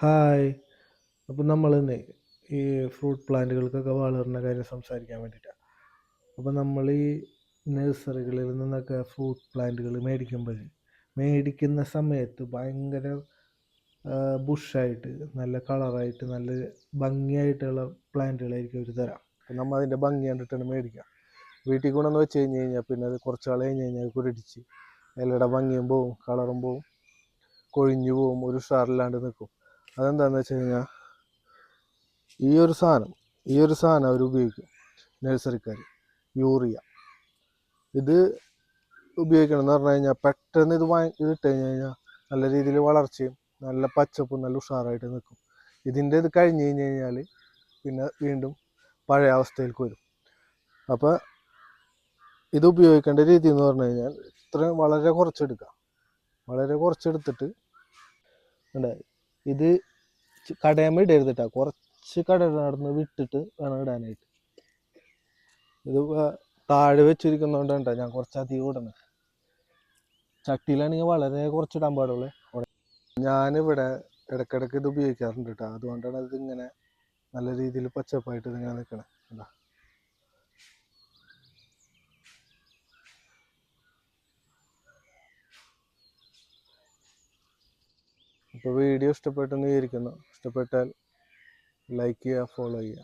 Hi. അപ്പം നമ്മളിന്ന് ഈ ഫ്രൂട്ട് പ്ലാന്റുകൾക്കൊക്കെ വളരുന്ന കാര്യം സംസാരിക്കാൻ വേണ്ടിയിട്ടാണ്. അപ്പം നമ്മൾ ഈ നഴ്സറികളിൽ നിന്നൊക്കെ ഫ്രൂട്ട് പ്ലാന്റുകൾ മേടിക്കുന്ന സമയത്ത് ഭയങ്കര ബുഷായിട്ട് നല്ല കളറായിട്ട് നല്ല ഭംഗിയായിട്ടുള്ള പ്ലാന്റുകളായിരിക്കും അവർ തരാം. അപ്പം നമ്മൾ അതിൻ്റെ ഭംഗി കണ്ടിട്ടാണ് മേടിക്കുക. വീട്ടിൽ കൊണ്ടുവന്ന് വെച്ച് കഴിഞ്ഞ് കഴിഞ്ഞാൽ പിന്നെ അത് കുറച്ച് നാൾ കഴിഞ്ഞ് കഴിഞ്ഞാൽ കുരുടിച്ച് ഇലയുടെ ഭംഗിയും പോവും, കളറും പോവും, കൊഴിഞ്ഞു പോവും, ഒരു ഉഷാറില്ലാണ്ട് നിൽക്കും. അതെന്താണെന്ന് വെച്ച് കഴിഞ്ഞാൽ ഈ ഒരു സാധനം അവർ ഉപയോഗിക്കും നഴ്സറിക്കാർ. യൂറിയ ഇത് ഉപയോഗിക്കണം എന്ന് പറഞ്ഞു കഴിഞ്ഞാൽ പെട്ടെന്ന് ഇത് ഇട്ട് കഴിഞ്ഞ് കഴിഞ്ഞാൽ നല്ല രീതിയിൽ വളർച്ചയും നല്ല പച്ചപ്പും നല്ല ഉഷാറായിട്ട് നിൽക്കും. ഇത് കഴിഞ്ഞ് കഴിഞ്ഞ് കഴിഞ്ഞാൽ പിന്നെ വീണ്ടും പഴയ അവസ്ഥയിലേക്ക് വരും. അപ്പോൾ ഇത് ഉപയോഗിക്കേണ്ട രീതി എന്ന് പറഞ്ഞു കഴിഞ്ഞാൽ വളരെ കുറച്ചെടുത്തിട്ട് ഇത് കടയമ്മ ഇടരുത് കേട്ടോ, കുറച്ച് കട നടന്ന് വിട്ടിട്ട് വേണം ഇടാനായിട്ട്. ഇത് താഴെ വെച്ചിരിക്കുന്നതുകൊണ്ടാണ് ഞാൻ കുറച്ചധികം ഇടുന്നത്. ചട്ടിയിലാണെങ്കിൽ വളരെ കുറച്ചിടാൻ പാടുള്ളൂ. ഞാനിവിടെ ഇടയ്ക്കിടയ്ക്ക് ഇത് ഉപയോഗിക്കാറുണ്ട് കേട്ടോ, അതുകൊണ്ടാണ് ഇതിങ്ങനെ നല്ല രീതിയിൽ പച്ചപ്പായിട്ട് ഇതിങ്ങനെ നിൽക്കണേ. എന്താ ഇപ്പോൾ വീഡിയോ ഇഷ്ടപ്പെട്ടെന്ന് വിചാരിക്കുന്നു. ഇഷ്ടപ്പെട്ടാൽ ലൈക്ക് ചെയ്യുക, ഫോളോ ചെയ്യുക.